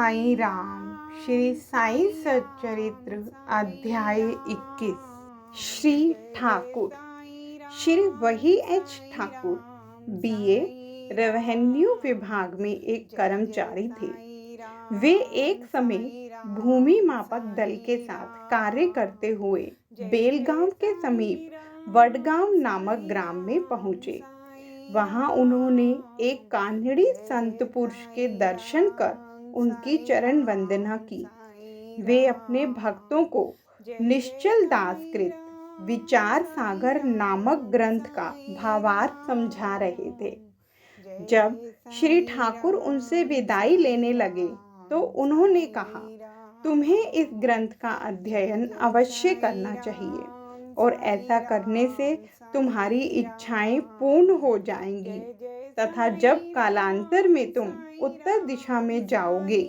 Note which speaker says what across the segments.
Speaker 1: साईं राम। श्री साईं सच्चरित्र अध्याय 21। श्री ठाकुर। श्री वही एच ठाकुर बीए रेवेन्यू विभाग में एक कर्मचारी थे। वे एक समय भूमि मापक दल के साथ कार्य करते हुए बेलगांव के समीप वडगांव नामक ग्राम में पहुंचे। वहां उन्होंने एक कानड़ी संत पुरुष के दर्शन कर उनकी चरण वंदना की। वे अपने भक्तों को निश्चल दास कृत विचार सागर नामक ग्रंथ का भावार्थ समझा रहे थे। जब श्री ठाकुर उनसे विदाई लेने लगे तो उन्होंने कहा, तुम्हें इस ग्रंथ का अध्ययन अवश्य करना चाहिए और ऐसा करने से तुम्हारी इच्छाएं पूर्ण हो जाएंगी तथा जब कालांतर में तुम उत्तर दिशा में जाओगे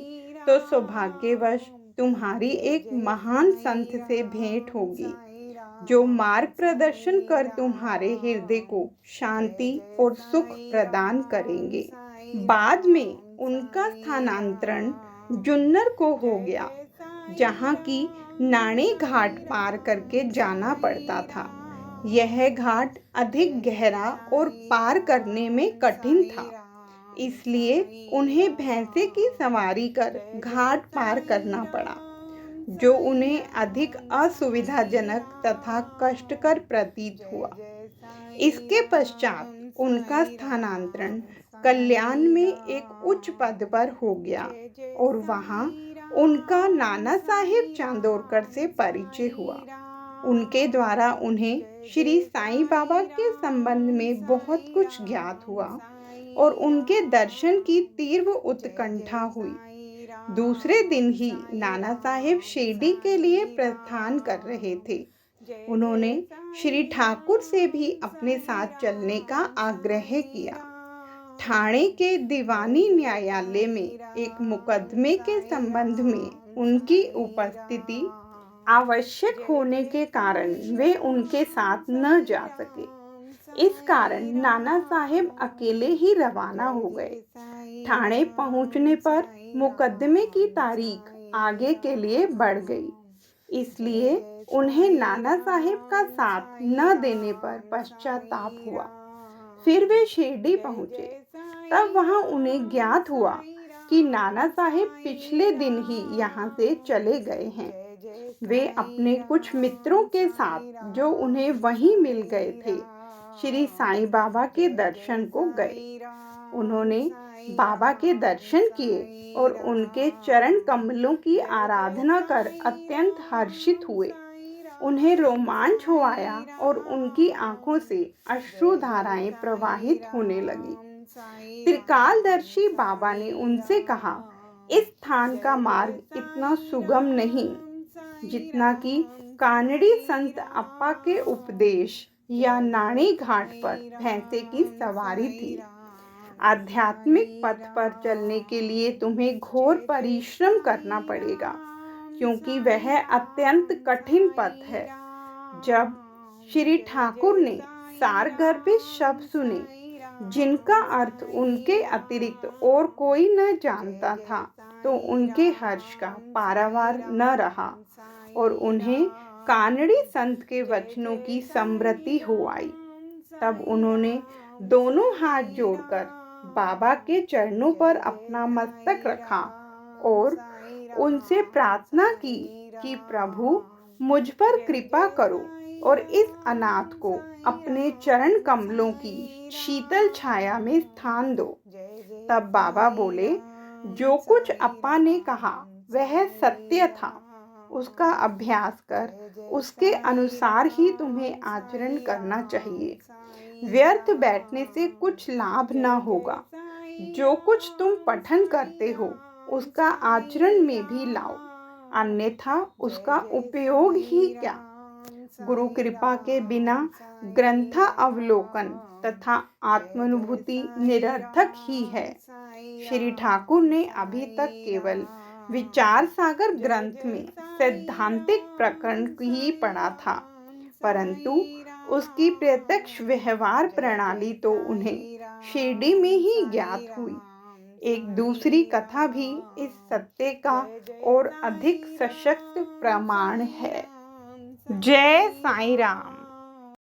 Speaker 1: तो सौभाग्यवश तुम्हारी एक महान संत से भेंट होगी जो मार्ग प्रदर्शन कर तुम्हारे हृदय को शांति और सुख प्रदान करेंगे। बाद में उनका स्थानांतरण जुन्नर को हो गया, जहाँ की नाणे घाट पार करके जाना पड़ता था। यह घाट अधिक गहरा और पार करने में कठिन था, इसलिए उन्हें भैंसे की सवारी कर घाट पार करना पड़ा, जो उन्हें अधिक असुविधाजनक तथा कष्टकर प्रतीत हुआ। इसके पश्चात उनका स्थानांतरण कल्याण में एक उच्च पद पर हो गया और वहां उनका नाना साहेब चांदोरकर से परिचय हुआ। उनके द्वारा उन्हें श्री साईं बाबा के संबंध में बहुत कुछ ज्ञात हुआ और उनके दर्शन की तीव्र उत्कंठा हुई। दूसरे दिन ही नाना साहेब शिरडी के लिए प्रस्थान कर रहे थे। उन्होंने श्री ठाकुर से भी अपने साथ चलने का आग्रह किया। ठाणे के दीवानी न्यायालय में एक मुकदमे के संबंध में उनकी उपस्थिति आवश्यक होने के कारण वे उनके साथ न जा सके। इस कारण नाना साहेब अकेले ही रवाना हो गए। ठाणे पहुंचने पर मुकदमे की तारीख आगे के लिए बढ़ गई, इसलिए उन्हें नाना साहेब का साथ न देने पर पश्चाताप हुआ। फिर वे शिरडी पहुंचे। तब वहां उन्हें ज्ञात हुआ कि नाना साहेब पिछले दिन ही यहाँ से चले गए हैं। वे अपने कुछ मित्रों के साथ जो उन्हें वहीं मिल गए थे, श्री साईं बाबा के दर्शन को गए। उन्होंने बाबा के दर्शन किए और उनके चरण कमलों की आराधना कर अत्यंत हर्षित हुए। उन्हें रोमांच हो आया और उनकी आंखों से अश्रुधाराएं प्रवाहित होने लगी। त्रिकालदर्शी बाबा ने उनसे कहा, इस स्थान का मार्ग इतना सुगम नहीं जितना कि कानड़ी संत अप्पा के उपदेश या नाणी घाट पर भैंसे की सवारी थी। आध्यात्मिक पथ पर चलने के लिए तुम्हें घोर परिश्रम करना पड़ेगा, क्योंकि वह अत्यंत कठिन पथ है। जब श्री ठाकुर ने सारगर्भित शब्द सुने, जिनका अर्थ उनके अतिरिक्त और कोई न जानता था, तो उनके हर्ष का पारावार न रहा और उन्हें कानड़ी संत के वचनों की स्मृति हो आई। तब उन्होंने दोनों हाथ जोड़कर बाबा के चरणों पर अपना मस्तक रखा और उनसे प्रार्थना की कि प्रभु मुझ पर कृपा करो और इस अनाथ को अपने चरण कमलों की शीतल छाया में स्थान दो। तब बाबा बोले, जो कुछ अप्पा ने कहा वह सत्य था। उसका अभ्यास कर उसके अनुसार ही तुम्हें आचरण करना चाहिए। व्यर्थ बैठने से कुछ लाभ न होगा। जो कुछ तुम पठन करते हो उसका आचरण में भी लाओ, अन्यथा उसका उपयोग ही क्या। गुरु कृपा के बिना ग्रंथा अवलोकन तथा आत्मानुभूति निरर्थक ही है। श्री ठाकुर ने अभी तक केवल विचार सागर ग्रंथ में सैद्धांतिक प्रकरण ही पढ़ा था, परंतु उसकी प्रत्यक्ष व्यवहार प्रणाली तो उन्हें शिरडी में ही ज्ञात हुई। एक दूसरी कथा भी इस सत्य का और अधिक सशक्त प्रमाण है। जय साईं राम।